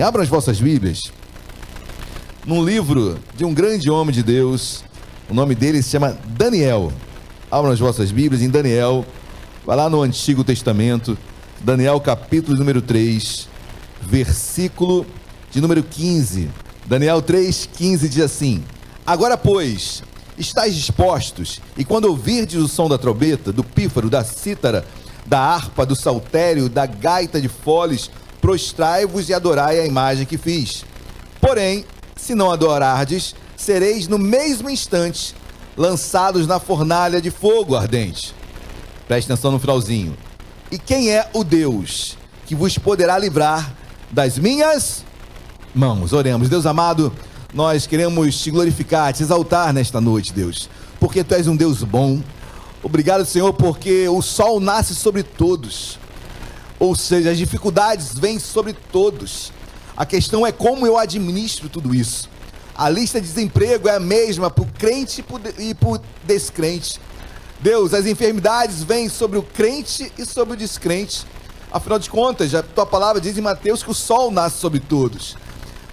Abram as vossas Bíblias num livro de um grande homem de Deus. O nome dele se chama Daniel. Abram as vossas Bíblias em Daniel. Vai lá no Antigo Testamento, Daniel capítulo número 3, versículo de número 15. Daniel 3:15 diz assim: Agora, pois, estáis dispostos, e quando ouvirdes o som da trombeta, do pífaro, da cítara, da harpa, do saltério, da gaita de foles, prostrai-vos e adorai a imagem que fiz. Porém, se não adorardes, sereis no mesmo instante lançados na fornalha de fogo ardente. Preste atenção no finalzinho. E quem é o Deus que vos poderá livrar das minhas mãos? Oremos. Deus amado, nós queremos te glorificar, te exaltar nesta noite, Deus, porque tu és um Deus bom. Obrigado, Senhor, porque o sol nasce sobre todos. Ou seja, as dificuldades vêm sobre todos. A questão é como eu administro tudo isso. A lista de desemprego é a mesma para o crente e para o descrente. Deus, as enfermidades vêm sobre o crente e sobre o descrente. Afinal de contas, a tua palavra diz em Mateus que o sol nasce sobre todos.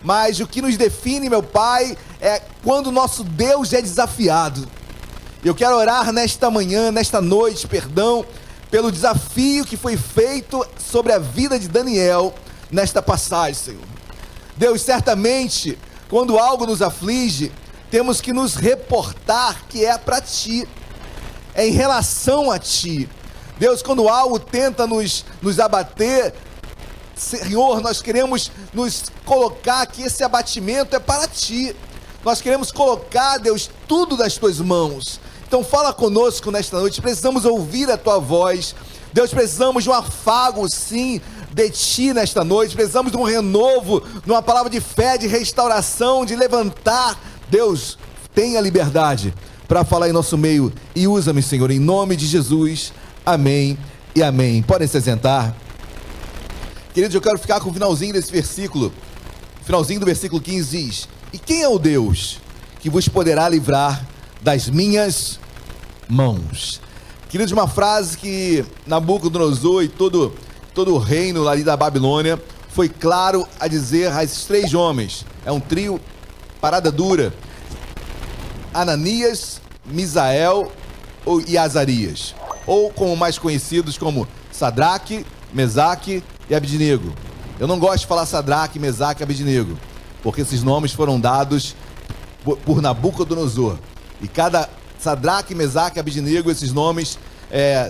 Mas o que nos define, meu Pai, é quando o nosso Deus é desafiado. Eu quero orar nesta manhã, nesta noite, pelo desafio que foi feito sobre a vida de Daniel nesta passagem, Senhor. Deus, certamente, quando algo nos aflige, temos que nos reportar que é para Ti, é em relação a Ti. Deus, quando algo tenta nos abater, Senhor, nós queremos nos colocar que esse abatimento é para Ti. Nós queremos colocar, Deus, tudo nas Tuas mãos. Então fala conosco nesta noite, precisamos ouvir a Tua voz. Deus, precisamos de um afago, sim, de Ti nesta noite. Precisamos de um renovo, de uma palavra de fé, de restauração, de levantar. Deus, tenha liberdade para falar em nosso meio e usa-me, Senhor, em nome de Jesus. Amém e amém. Podem se sentar. Queridos, eu quero ficar com o finalzinho desse versículo. O finalzinho do versículo 15 diz: E quem é o Deus que vos poderá livrar das minhas mãos? Queridos, uma frase que Nabucodonosor e todo o reino ali da Babilônia foi claro a dizer a esses três homens. É um trio, parada dura: Ananias, Misael e Azarias, ou como mais conhecidos como Sadraque, Mesaque e Abednego. Eu não gosto de falar Sadraque, Mesaque e Abednego, porque esses nomes foram dados por Nabucodonosor. E cada Sadraque, Mesaque e Abednego, esses nomes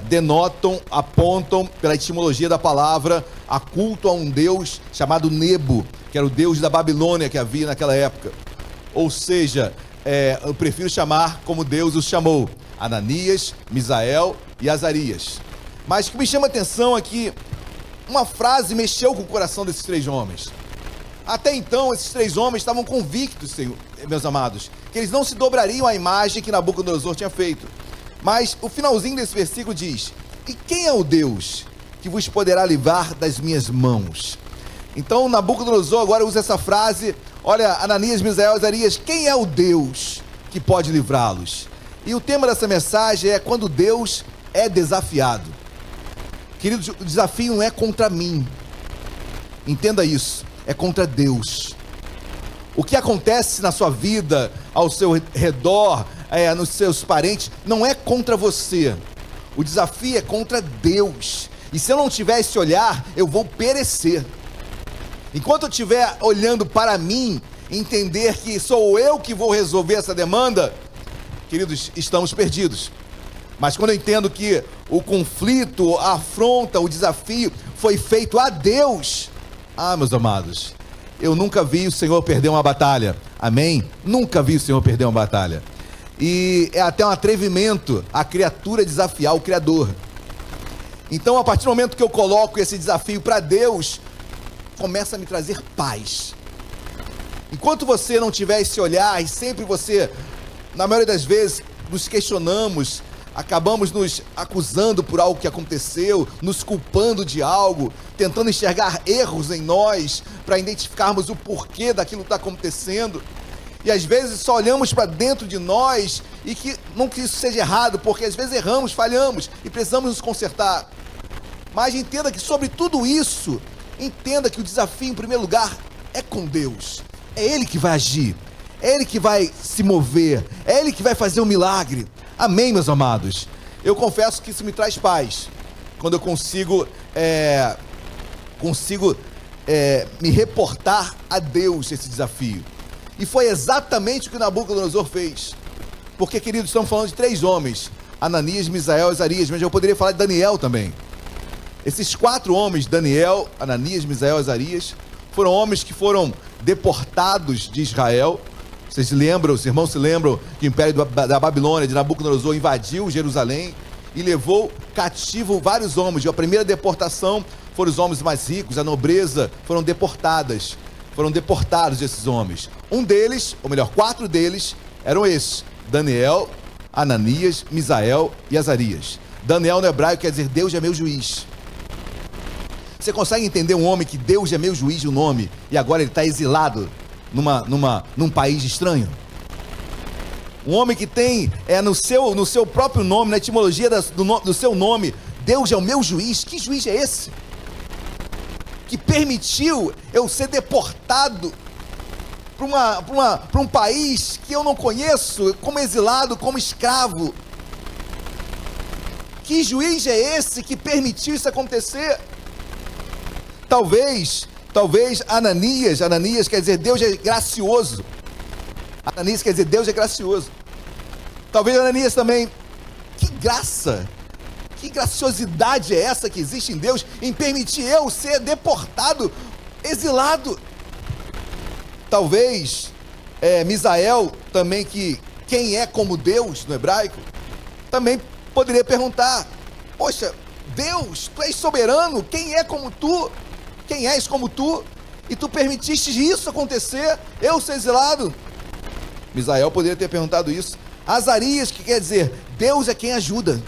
denotam, apontam pela etimologia da palavra a culto a um deus chamado Nebo, que era o deus da Babilônia que havia naquela época. Ou seja, eu prefiro chamar como Deus os chamou: Ananias, Misael e Azarias. Mas o que me chama a atenção é que uma frase mexeu com o coração desses três homens. Até então, esses três homens estavam convictos, Senhor, meus amados, que eles não se dobrariam à imagem que Nabucodonosor tinha feito. Mas o finalzinho desse versículo diz: E quem é o Deus que vos poderá livrar das minhas mãos? Então Nabucodonosor agora usa essa frase: olha, Ananias, Misael, Azarias, quem é o Deus que pode livrá-los? E o tema dessa mensagem é quando Deus é desafiado. Queridos, o desafio não é contra mim. Entenda isso. É contra Deus. O que acontece na sua vida, ao seu redor, nos seus parentes, não é contra você. O desafio é contra Deus. E se eu não tiver esse olhar, eu vou perecer. Enquanto eu estiver olhando para mim, entender que sou eu que vou resolver essa demanda, queridos, estamos perdidos. Mas quando eu entendo que o conflito, a afronta, o desafio foi feito a Deus, meus amados, eu nunca vi o Senhor perder uma batalha. Amém? Nunca vi o Senhor perder uma batalha. E é até um atrevimento a criatura desafiar o Criador. Então, a partir do momento que eu coloco esse desafio para Deus, começa a me trazer paz. Enquanto você não tiver esse olhar, e sempre você, na maioria das vezes, nos questionamos, acabamos nos acusando por algo que aconteceu, nos culpando de algo, tentando enxergar erros em nós, para identificarmos o porquê daquilo que está acontecendo. E às vezes só olhamos para dentro de nós, e que não que isso seja errado, porque às vezes erramos, falhamos, e precisamos nos consertar. Mas entenda que sobre tudo isso, entenda que o desafio em primeiro lugar é com Deus. É Ele que vai agir, é Ele que vai se mover, é Ele que vai fazer um milagre. Amém, meus amados? Eu confesso que isso me traz paz, quando eu consigo me reportar a Deus esse desafio. E foi exatamente o que Nabucodonosor fez. Porque, queridos, estamos falando de 3 homens: Ananias, Misael e Azarias, mas eu poderia falar de Daniel também. Esses 4 homens, Daniel, Ananias, Misael e Azarias, foram homens que foram deportados de Israel. Vocês se lembram, os irmãos se lembram que o império da Babilônia, de Nabucodonosor, invadiu Jerusalém e levou cativo vários homens. E a primeira deportação foram os homens mais ricos, a nobreza, foram deportados esses homens. Um deles, ou melhor, 4 deles, eram esses: Daniel, Ananias, Misael e Azarias. Daniel no hebraico quer dizer Deus é meu juiz. Você consegue entender um homem que Deus é meu juiz, o nome, e agora ele está exilado num país estranho? Um homem que tem no seu próprio nome, na etimologia do seu nome, Deus é o meu juiz. Que juiz é esse que permitiu eu ser deportado para um país que eu não conheço, como exilado, como escravo? Que juiz é esse que permitiu isso acontecer? Talvez Ananias quer dizer Deus é gracioso. Ananias quer dizer Deus é gracioso. Talvez Ananias também, que graça, que graciosidade é essa que existe em Deus em permitir eu ser deportado, exilado? Talvez Misael também, que quem é como Deus no hebraico, também poderia perguntar: poxa, Deus, tu és soberano, quem é como tu? Quem és como tu? E tu permitiste isso acontecer, eu ser exilado? Misael poderia ter perguntado isso. Azarias, que quer dizer Deus é quem ajuda.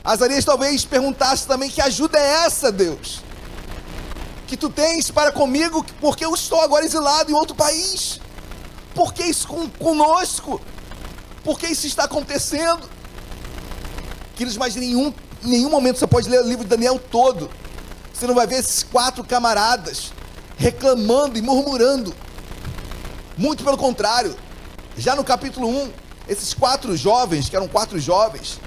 Azarias talvez perguntasse também: que ajuda é essa, Deus, que tu tens para comigo, porque eu estou agora exilado em outro país? Por que isso conosco? Por que isso está acontecendo? Queridos, mas em nenhum momento você pode ler o livro de Daniel todo, você não vai ver esses 4 camaradas reclamando e murmurando. Muito pelo contrário, já no capítulo 1, esses 4 jovens, que eram 4 jovens,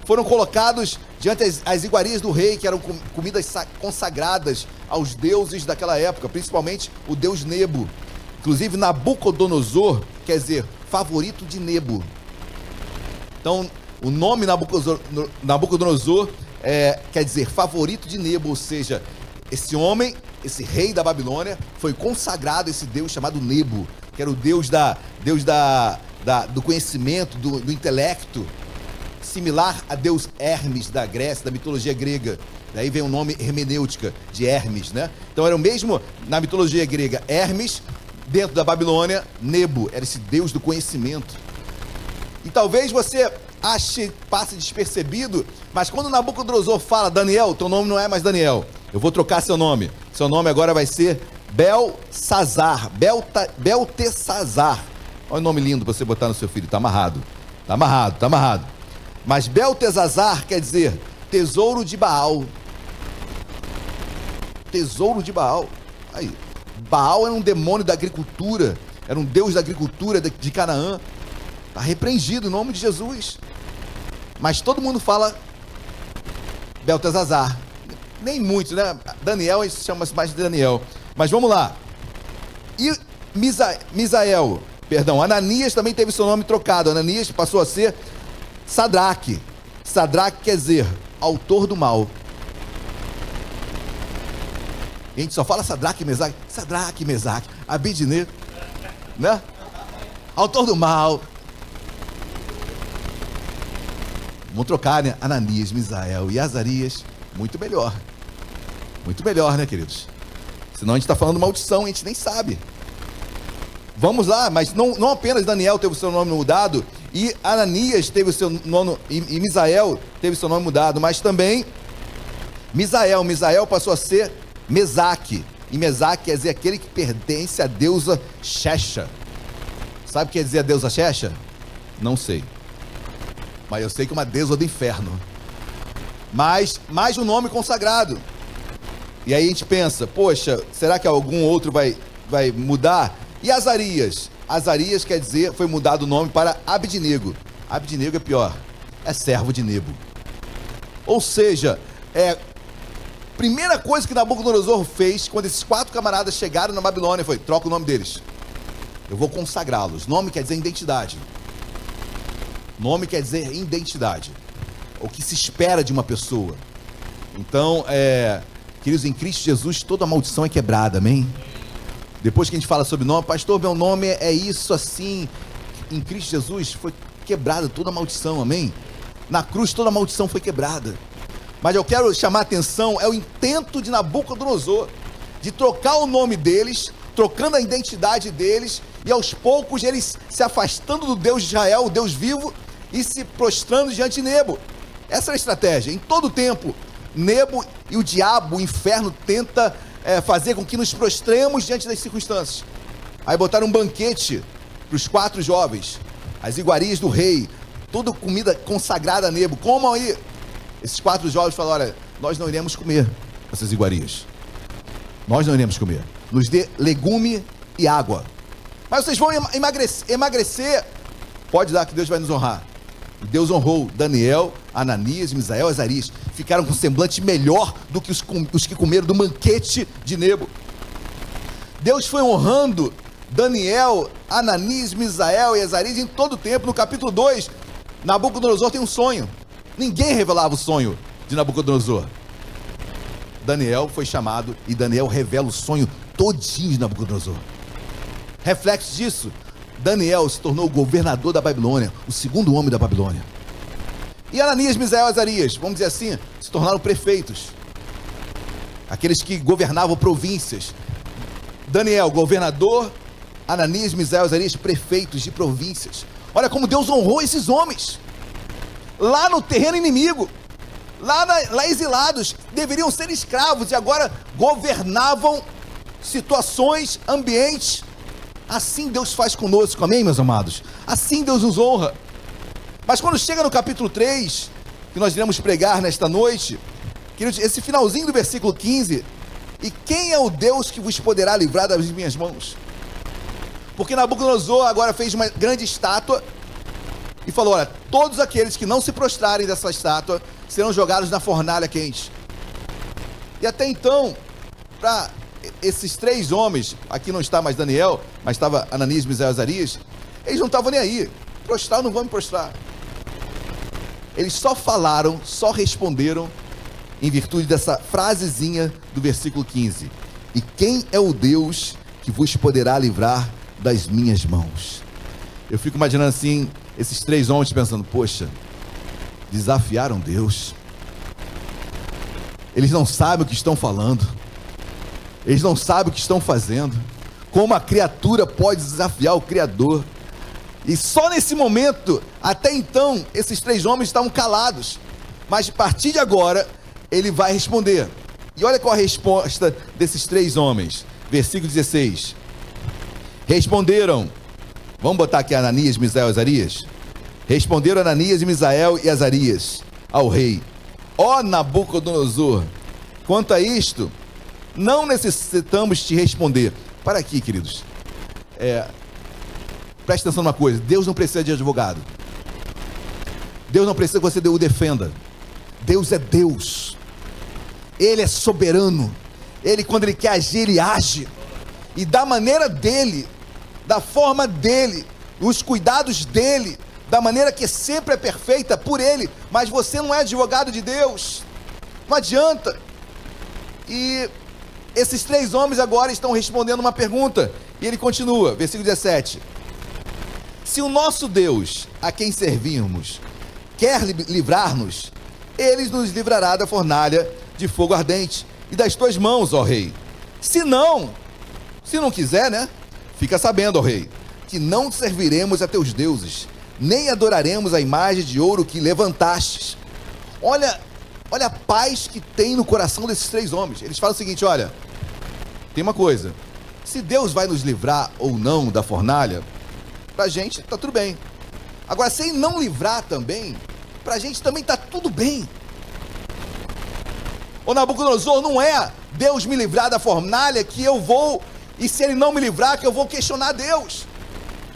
foram colocados diante as iguarias do rei, que eram comidas consagradas aos deuses daquela época, principalmente o deus Nebo. Inclusive Nabucodonosor quer dizer favorito de Nebo. Então o nome Nabucodonosor quer dizer favorito de Nebo, ou seja, esse homem, esse rei da Babilônia, foi consagrado a esse deus chamado Nebo, que era o deus do conhecimento, do intelecto, similar a deus Hermes da Grécia, da mitologia grega. Daí vem o nome hermenêutica de Hermes, né? Então era o mesmo na mitologia grega, Hermes; dentro da Babilônia, Nebo era esse deus do conhecimento. E talvez você passe despercebido, mas quando Nabucodonosor fala: Daniel, teu nome não é mais Daniel, eu vou trocar seu nome agora vai ser Beltesazar. Olha o nome lindo para você botar no seu filho. Tá amarrado. Mas Beltesazar quer dizer tesouro de Baal. Tesouro de Baal. Aí, Baal era um demônio da agricultura, era um deus da agricultura de Canaã. Está repreendido em nome de Jesus. Mas todo mundo fala Beltesazar. Nem muito, né? Daniel, isso chama-se mais de Daniel. Mas vamos lá. E Ananias também teve seu nome trocado. Ananias passou a ser Sadraque. Sadraque quer dizer autor do mal. A gente só fala Sadraque, Mesaque, Abidnego, né? Autor do mal. Vamos trocar, né? Ananias, Misael e Azarias. Muito melhor, né, queridos? Senão a gente está falando maldição, a gente nem sabe. Vamos lá, mas não apenas Daniel teve o seu nome mudado, e Ananias teve o seu nome, e Misael teve o seu nome mudado, mas também Misael passou a ser Mesaque. E Mesaque quer dizer aquele que pertence à deusa Xexa. Sabe o que quer dizer a deusa Xexa? Não sei. Mas eu sei que é uma deusa do inferno. Mas mais um nome consagrado. E aí a gente pensa, poxa, será que algum outro vai mudar? E Azarias? Azarias quer dizer, foi mudado o nome para Abidnego. Abidnego é pior, é servo de Nebo. Ou seja, primeira coisa que Nabucodonosor fez quando esses 4 camaradas chegaram na Babilônia foi: troca o nome deles. Eu vou consagrá-los. Nome quer dizer identidade. Nome quer dizer identidade. O que se espera de uma pessoa. Então, queridos, em Cristo Jesus toda maldição é quebrada, amém? Depois que a gente fala sobre nome, pastor, meu nome é isso assim. Em Cristo Jesus foi quebrada toda maldição, amém? Na cruz toda maldição foi quebrada. Mas eu quero chamar a atenção, é o intento de Nabucodonosor de trocar o nome deles, trocando a identidade deles, e aos poucos eles se afastando do Deus de Israel, o Deus vivo, e se prostrando diante de Nebo. Essa é a estratégia. Em todo tempo, Nebo e o diabo, o inferno, tenta fazer com que nos prostremos diante das circunstâncias. Aí botaram um banquete para os 4 jovens, as iguarias do rei, toda comida consagrada a Nebo. Comam aí. Esses 4 jovens falaram: olha, nós não iremos comer essas iguarias. Nós não iremos comer. Nos dê legume e água. Mas vocês vão emagrecer. Pode dar que Deus vai nos honrar. E Deus honrou Daniel, Ananias, Misael e Azarias. Ficaram com um semblante melhor do que os que comeram do banquete de Nebo. Deus foi honrando Daniel, Ananias, Misael e Azarias em todo o tempo. No capítulo 2, Nabucodonosor tem um sonho. Ninguém revelava o sonho de Nabucodonosor. Daniel foi chamado e Daniel revela o sonho todinho de Nabucodonosor. Reflexo disso, Daniel se tornou o governador da Babilônia, o segundo homem da Babilônia. E Ananias, Misael e Azarias, vamos dizer assim, se tornaram prefeitos. Aqueles que governavam províncias. Daniel, governador, Ananias, Misael e Azarias, prefeitos de províncias. Olha como Deus honrou esses homens. Lá no terreno inimigo, lá exilados, deveriam ser escravos e agora governavam situações, ambientes. Assim Deus faz conosco, amém, meus amados? Assim Deus nos honra. Mas quando chega no capítulo 3, que nós iremos pregar nesta noite, queridos, esse finalzinho do versículo 15: e quem é o Deus que vos poderá livrar das minhas mãos? Porque Nabucodonosor agora fez uma grande estátua e falou: olha, todos aqueles que não se prostrarem dessa estátua serão jogados na fornalha quente. E até então, para esses 3 homens, aqui não está mais Daniel, mas estava Ananias, Misael e Azarias, eles não estavam nem aí. Prostrar, não vão me prostrar. Eles só falaram, só responderam em virtude dessa frasezinha do versículo 15: e quem é o Deus que vos poderá livrar das minhas mãos? Eu fico imaginando assim, esses 3 homens pensando: poxa, desafiaram Deus. Eles não sabem o que estão falando. Eles não sabem o que estão fazendo. Como a criatura pode desafiar o Criador? E só nesse momento, até então, esses 3 homens estavam calados. Mas a partir de agora, ele vai responder. E olha qual a resposta desses 3 homens. Versículo 16. Responderam. Vamos botar aqui Ananias, Misael e Azarias. Responderam Ananias, Misael e Azarias ao rei: ó Nabucodonosor, quanto a isto, não necessitamos te responder. Para aqui, queridos. Preste atenção numa coisa: Deus não precisa de advogado. Deus não precisa que você o defenda. Deus é Deus. Ele é soberano. Ele, quando Ele quer agir, Ele age. E da maneira dEle, da forma dEle, os cuidados dEle, da maneira que sempre é perfeita por Ele. Mas você não é advogado de Deus. Não adianta. E esses 3 homens agora estão respondendo uma pergunta. E ele continua, versículo 17: se o nosso Deus, a quem servirmos, quer livrar-nos, Ele nos livrará da fornalha de fogo ardente e das tuas mãos, ó rei. Se não quiser, né? Fica sabendo, ó rei, que não serviremos a teus deuses, nem adoraremos a imagem de ouro que levantastes. Olha a paz que tem no coração desses 3 homens. Eles falam o seguinte: olha, tem uma coisa, se Deus vai nos livrar ou não da fornalha, pra gente tá tudo bem. Agora, se Ele não livrar também, pra gente também tá tudo bem. Ô Nabucodonosor, não é Deus me livrar da fornalha, que eu vou, e se Ele não me livrar, que eu vou questionar Deus.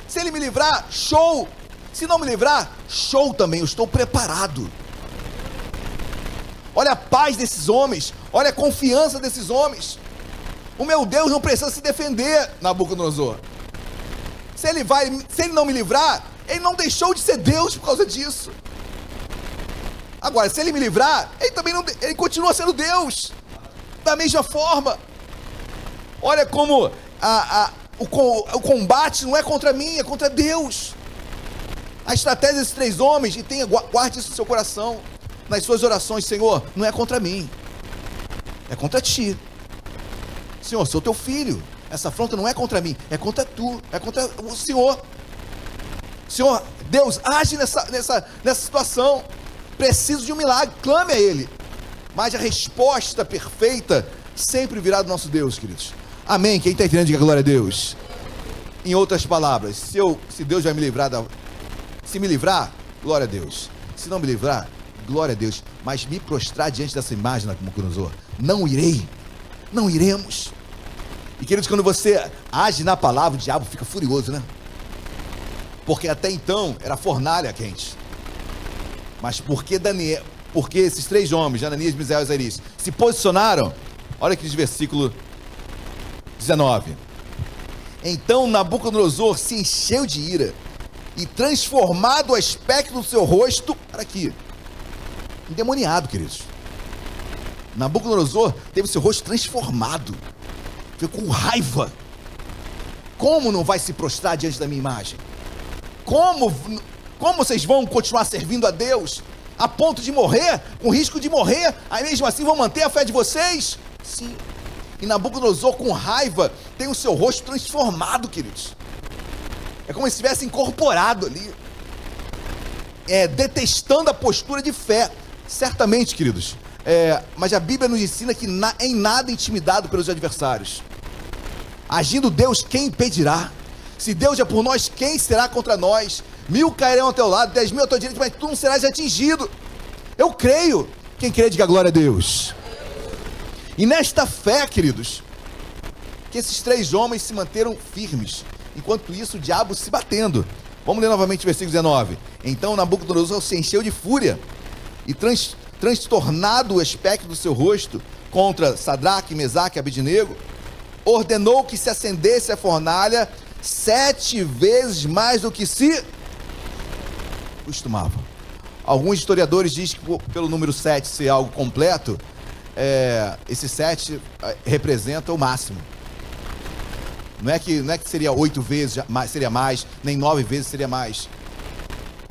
Se Ele me livrar, show. Se não me livrar, show também, eu estou preparado. Olha a paz desses homens, olha a confiança desses homens. O meu Deus não precisa se defender, Nabucodonosor. Se ele não me livrar, Ele não deixou de ser Deus por causa disso. Agora, se Ele me livrar, Ele continua sendo Deus, da mesma forma. Olha como o combate não é contra mim, é contra Deus. A estratégia desses três homens, e guarde isso no seu coração, nas suas orações: Senhor, não é contra mim, é contra ti. Senhor, sou teu filho, essa afronta não é contra mim, é contra tu, é contra o Senhor. Senhor, Deus, age nessa situação. Preciso de um milagre, clame a Ele. Mas a resposta perfeita sempre virá do nosso Deus, queridos. Amém? Quem está entendendo, diga glória a Deus. Em outras palavras, se Deus vai me livrar se me livrar, glória a Deus. Se não me livrar, glória a Deus. Mas me prostrar diante dessa imagem, Nabucodonosor, não irei. Não iremos. E queridos, quando você age na palavra, o diabo fica furioso, né? Porque até então era fornalha quente. Mas porque esses três homens, Ananias, Misael e Azarias, se posicionaram, olha aqui no versículo 19. Então Nabucodonosor se encheu de ira, e transformado o aspecto do seu rosto, para aqui, endemoniado, queridos. Nabucodonosor teve seu rosto transformado, ficou com raiva. Como não vai se prostrar diante da minha imagem? Como vocês vão continuar servindo a Deus a ponto de morrer, com risco de morrer, aí mesmo assim vão manter a fé de vocês? Sim. E Nabucodonosor, com raiva, tem o seu rosto transformado, queridos. É como se estivesse incorporado ali, detestando a postura de fé. Certamente, queridos, mas a Bíblia nos ensina que em nada intimidado pelos adversários. Agindo Deus, quem impedirá? Se Deus é por nós, quem será contra nós? 1000 cairão ao teu lado, 10.000 à tua direita, mas tu não serás atingido. Eu creio. Quem crê, diga glória a Deus. E nesta fé, queridos, que esses três homens se manteram firmes. Enquanto isso, o diabo se batendo. Vamos ler novamente o versículo 19. Então Nabucodonosor se encheu de fúria, e transtornado o aspecto do seu rosto contra Sadraque, Mesaque e Abednego, ordenou que se acendesse a fornalha 7 vezes mais do que se costumava. Alguns historiadores dizem que pelo número 7 ser algo completo, esse 7 representa o máximo. Não é que seria 8 vezes seria mais, nem 9 vezes seria mais.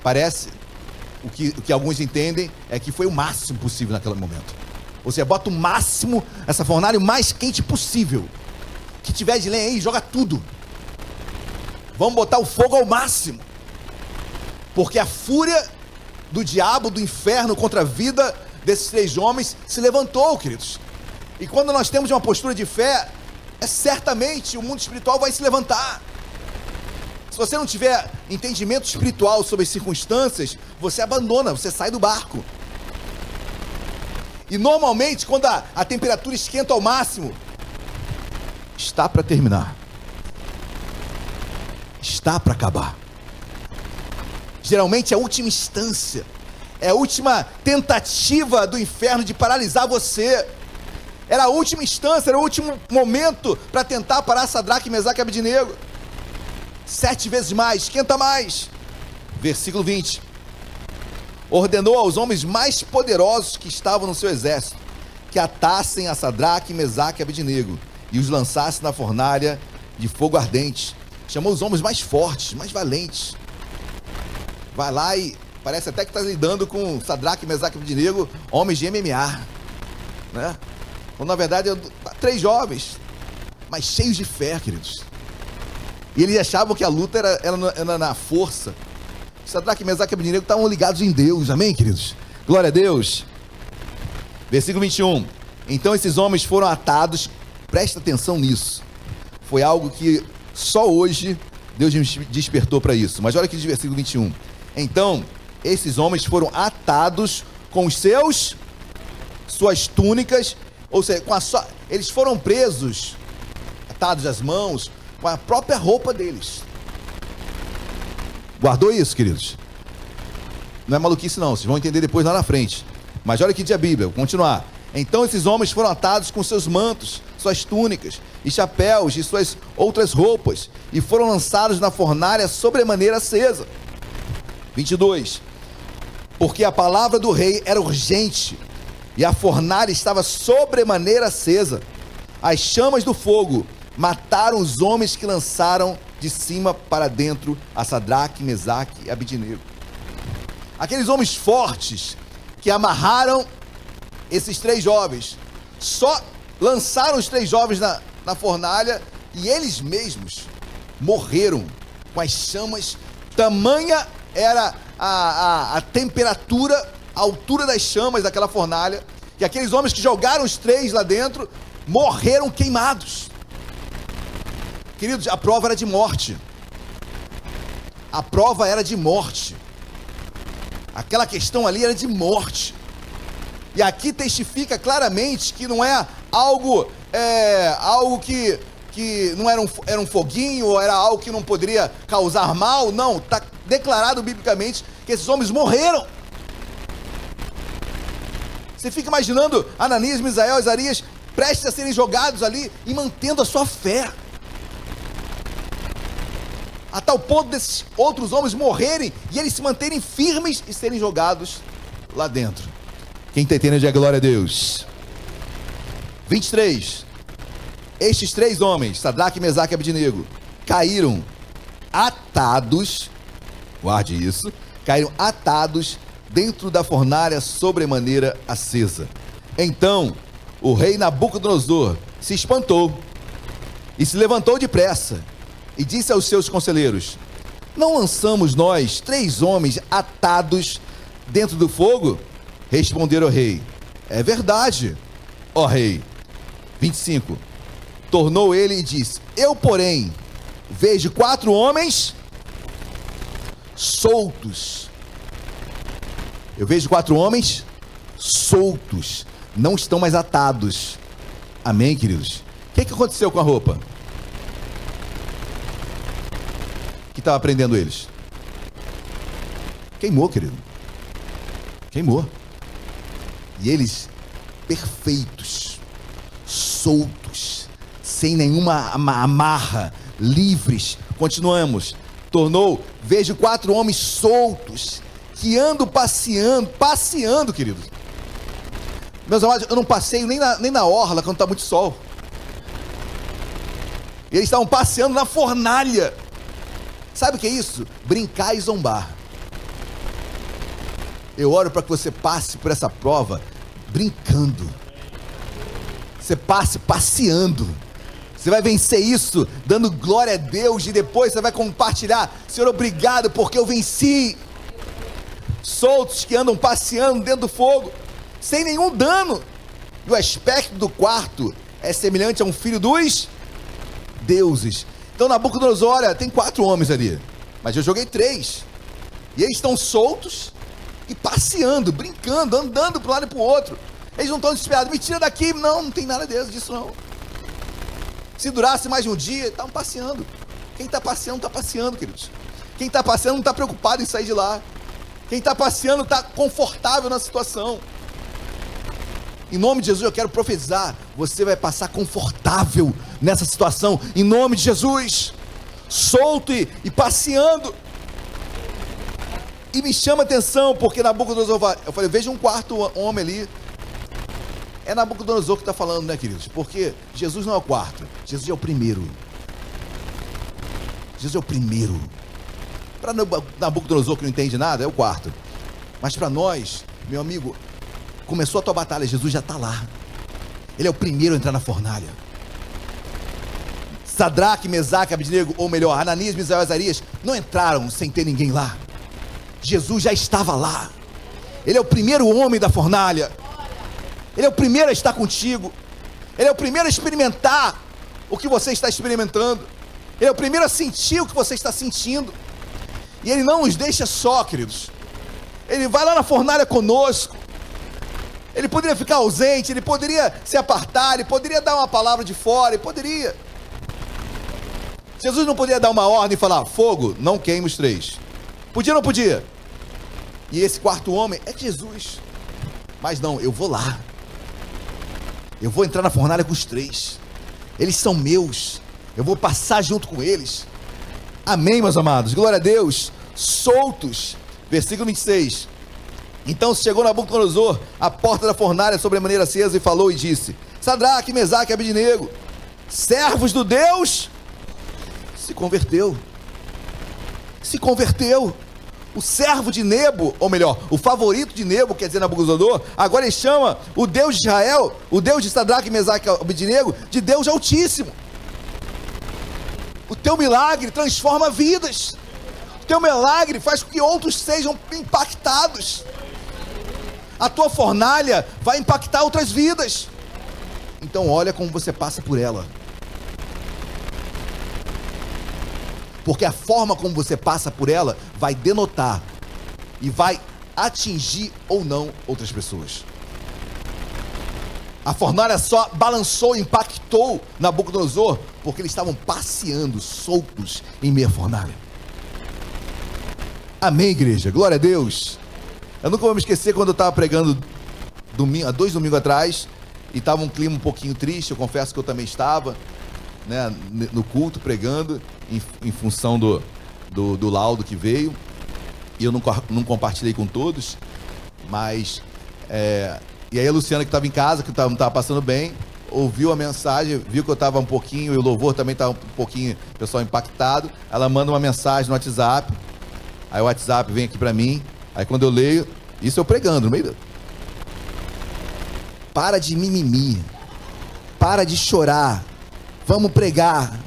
Parece, o que alguns entendem é que foi o máximo possível naquele momento. Ou seja, bota o máximo, essa fornalha o mais quente possível. O que tiver de lenha aí, joga tudo. Vamos botar o fogo ao máximo. Porque a fúria do diabo, do inferno contra a vida desses três homens se levantou, queridos. E quando nós temos uma postura de fé, certamente o mundo espiritual vai se levantar. Se você não tiver entendimento espiritual sobre as circunstâncias, você abandona, você sai do barco. E normalmente, quando a temperatura esquenta ao máximo, está para terminar, está para acabar. Geralmente é a última instância, é a última tentativa do inferno de paralisar você. Era a última instância, era o último momento para tentar parar Sadraque, Mesaque e Abednego. 7 vezes mais, esquenta mais. Versículo 20. Ordenou aos homens mais poderosos que estavam no seu exército que atassem a Sadraque, Mesaque e Abednego e os lançassem na fornalha de fogo ardente. Chamou os homens mais fortes, mais valentes. Vai lá e parece até que está lidando com Sadraque, Mesaque e Abednego, homens de MMA, né? Quando na verdade 3 jovens, mas cheios de fé, queridos. E eles achavam que a luta era na força. Sadraque, Mesaque e Abednego estavam ligados em Deus, amém, queridos? Glória a Deus. Versículo 21. Então esses homens foram atados, presta atenção nisso. Foi algo que só hoje Deus me despertou para isso. Mas olha aqui no versículo 21. Então esses homens foram atados com suas túnicas Ou seja, eles foram presos, atados às mãos, com a própria roupa deles. Guardou isso, queridos? Não é maluquice não, vocês vão entender depois lá na frente. Mas olha aqui diz a Bíblia, vou continuar. Então esses homens foram atados com seus mantos, suas túnicas e chapéus e suas outras roupas, e foram lançados na fornalha sobremaneira acesa. 22. Porque a palavra do rei era urgente, e a fornalha estava sobremaneira acesa. As chamas do fogo mataram os homens que lançaram de cima para dentro a Sadraque, Mesaque e Abidnego. Aqueles homens fortes que amarraram esses 3 jovens, só lançaram os 3 jovens na fornalha, e eles mesmos morreram com as chamas. Tamanha era a temperatura, a altura das chamas daquela fornalha, que aqueles homens que jogaram os 3 lá dentro morreram queimados. Queridos, a prova era de morte. A prova era de morte. Aquela questão ali era de morte. E aqui testifica claramente que não é algo que não era um foguinho, ou era algo que não poderia causar mal. Não, está declarado biblicamente que esses homens morreram. Você fica imaginando Ananias, Misael e Azarias prestes a serem jogados ali e mantendo a sua fé, a tal ponto desses outros homens morrerem e eles se manterem firmes e serem jogados lá dentro. Quem está entendendo, diga glória a Deus. 23. Estes 3 homens, Sadraque, Mesaque e Abidnego, caíram atados, guarde isso, caíram atados dentro da fornalha sobremaneira acesa. Então o rei Nabucodonosor se espantou e se levantou depressa e disse aos seus conselheiros: não lançamos nós 3 homens atados dentro do fogo? Responderam ao rei: é verdade, ó rei. 25. Tornou ele e disse: eu, porém, vejo 4 homens soltos. Eu vejo 4 homens soltos, não estão mais atados. Amém, queridos? O que aconteceu com a roupa? Que estava prendendo eles? Queimou, querido. Queimou. E eles, perfeitos, soltos, sem nenhuma amarra, livres. Continuamos. Vejo 4 homens soltos, que andam passeando, querido. Meus amados, eu não passeio nem na orla quando está muito sol. Eles estavam passeando na fornalha. Sabe o que é isso? Brincar e zombar. Eu oro para que você passe por essa prova brincando. Você passe passeando. Você vai vencer isso dando glória a Deus, e depois você vai compartilhar: Senhor, obrigado porque eu venci. Soltos, que andam passeando dentro do fogo, sem nenhum dano. E o aspecto do quarto é semelhante a um filho dos deuses. Então Nabucodonosor, olha, tem 4 homens ali, mas eu joguei 3, e eles estão soltos e passeando, brincando, andando para um lado e para o outro. Eles não estão desesperados: me tira daqui. Não tem nada disso não. Se durasse mais de um dia, estavam passeando. Quem está passeando, está passeando, queridos. Quem está passeando não está preocupado em sair de lá. Quem está passeando está confortável na situação. Em nome de Jesus, eu quero profetizar: você vai passar confortável nessa situação, em nome de Jesus, solto e passeando. E me chama a atenção, porque Nabucodonosor, eu falei, veja um 4º homem ali. É Nabucodonosor que está falando, né, queridos? Porque Jesus não é o 4º, Jesus é o primeiro. Jesus é o primeiro. Para Nabucodonosor, que não entende nada, é o 4º. Mas para nós, meu amigo, começou a tua batalha, Jesus já está lá. Ele é o primeiro a entrar na fornalha. Sadraque, Mesaque, Abidnego, ou melhor, Ananias, Misael e Azarias, não entraram sem ter ninguém lá. Jesus já estava lá. Ele é o primeiro homem da fornalha. Ele é o primeiro a estar contigo. Ele é o primeiro a experimentar o que você está experimentando. Ele é o primeiro a sentir o que você está sentindo. E Ele não nos deixa só, queridos. Ele vai lá na fornalha conosco. Ele poderia ficar ausente, ele poderia se apartar, ele poderia dar uma palavra de fora, ele poderia. Jesus não poderia dar uma ordem e falar: fogo, não queima os 3. Podia ou não podia? E esse quarto homem é Jesus. Mas não, eu vou lá. Eu vou entrar na fornalha com os 3. Eles são meus. Eu vou passar junto com eles. Amém, meus amados. Glória a Deus. Soltos. Versículo 26. Então chegou Nabucodonosor à porta da fornalha sobremaneira acesa e falou e disse: Sadraque, Mesaque e Abednego, servos do Deus. Se converteu. O servo de Nebo, ou melhor, o favorito de Nebo, quer dizer Nabucodonosor, agora ele chama o Deus de Israel, o Deus de Sadraque, Mesaque e Abednego, de Deus Altíssimo. O teu milagre transforma vidas. O teu milagre faz com que outros sejam impactados. A tua fornalha vai impactar outras vidas. Então olha como você passa por ela. Porque a forma como você passa por ela vai denotar e vai atingir ou não outras pessoas. A fornalha só balançou, impactou Nabucodonosor porque eles estavam passeando soltos em meio à fornalha. Amém, igreja? Glória a Deus. Eu nunca vou me esquecer quando eu estava pregando há 2 domingos atrás e estava um clima um pouquinho triste. Eu confesso que eu também estava, né, no culto pregando em função do laudo que veio, e eu não compartilhei com todos, mas e aí a Luciana, que estava em casa, que não estava passando bem, ouviu a mensagem, viu que eu estava um pouquinho, e o louvor também estava um pouquinho, o pessoal impactado. Ela manda uma mensagem no WhatsApp, aí o WhatsApp vem aqui para mim, aí quando eu leio, isso eu pregando no meio do... Para de mimimi, para de chorar, vamos pregar.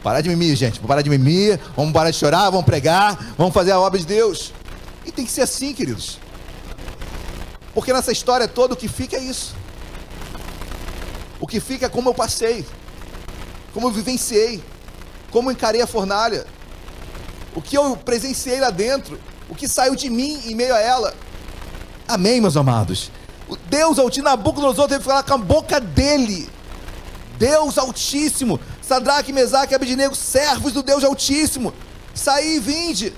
Parar de mimimi, gente, parar de mimimi, vamos parar de chorar, vamos pregar, vamos fazer a obra de Deus. E tem que ser assim, queridos. Porque nessa história toda o que fica é isso. O que fica é como eu passei, como eu vivenciei, como eu encarei a fornalha, o que eu presenciei lá dentro, o que saiu de mim em meio a ela. Amém, meus amados? O Deus Altíssimo, Nabucodonosor teve que falar com a boca dele. Deus Altíssimo, Sadraque, Mesaque e Abednego, servos do Deus Altíssimo, saí e vinde.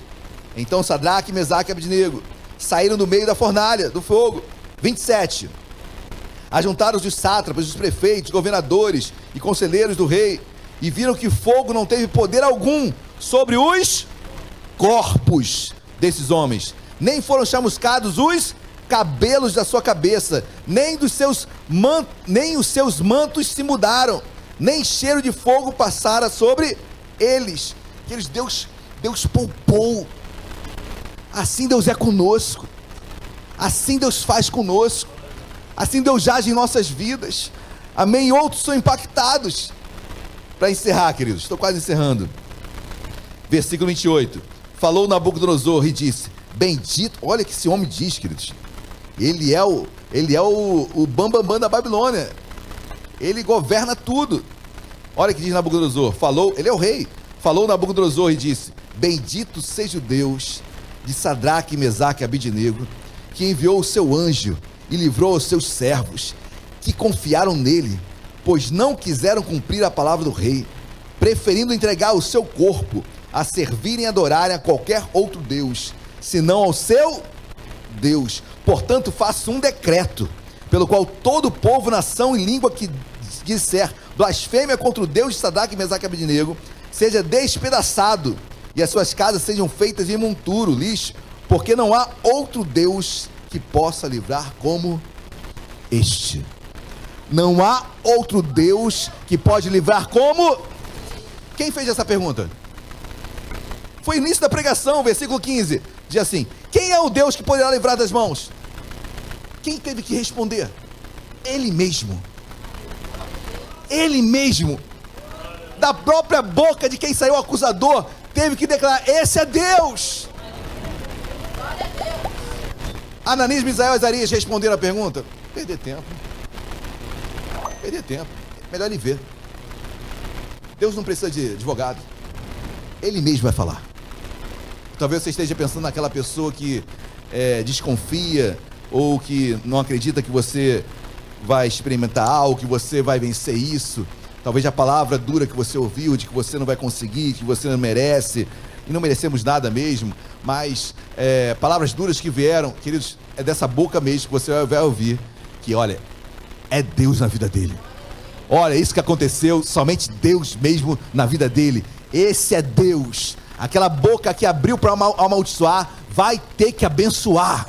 Então Sadraque, Mesaque e Abednego saíram do meio da fornalha, do fogo. 27. Ajuntaram-se os sátrapas, os prefeitos, governadores e conselheiros do rei, e viram que o fogo não teve poder algum sobre os corpos desses homens, nem foram chamuscados os cabelos da sua cabeça, nem os seus mantos se mudaram, nem cheiro de fogo passara sobre eles. Que Deus poupou. Assim Deus é conosco, assim Deus faz conosco, assim Deus age em nossas vidas. Amém? Outros são impactados. Para encerrar, queridos, estou quase encerrando. Versículo 28. Falou Nabucodonosor e disse: bendito, olha o que esse homem diz, queridos. Ele é o bambambam da Babilônia. Ele governa tudo. Olha o que diz Nabucodonosor. Falou, ele é o rei. Falou Nabucodonosor e disse: bendito seja o Deus de Sadraque, Mesaque e Abednego, que enviou o seu anjo e livrou os seus servos, que confiaram nele, pois não quiseram cumprir a palavra do rei, preferindo entregar o seu corpo a servirem e adorarem a qualquer outro Deus, senão ao seu Deus. Portanto, faço um decreto, pelo qual todo povo, nação e língua que disser blasfêmia contra o Deus de Sadraque, Mesaque e Abednego, seja despedaçado, e as suas casas sejam feitas de monturo, lixo, porque não há outro Deus que possa livrar como este. Não há outro Deus que pode livrar como... Quem fez essa pergunta? Foi o início da pregação, versículo 15, diz assim: quem é o Deus que poderá livrar das mãos? Quem teve que responder? Ele mesmo. Ele mesmo, da própria boca de quem saiu o acusador, teve que declarar: esse é Deus. Ananias, Misael e Azarias responderam a pergunta. Perder tempo, melhor ele ver. Deus não precisa de advogado, Ele mesmo vai falar. Talvez você esteja pensando naquela pessoa que desconfia, ou que não acredita que você vai experimentar algo, que você vai vencer isso. Talvez a palavra dura que você ouviu, de que você não vai conseguir, que você não merece, e não merecemos nada mesmo, mas palavras duras que vieram, queridos, é dessa boca mesmo que você vai ouvir, que olha, é Deus na vida dele. Olha, isso que aconteceu, somente Deus mesmo na vida dele. Esse é Deus. Aquela boca que abriu para amaldiçoar, vai ter que abençoar.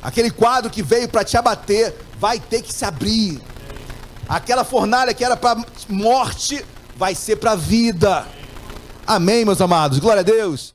Aquele quadro que veio para te abater, vai ter que se abrir. Aquela fornalha que era para morte, vai ser para vida. Amém, meus amados. Glória a Deus.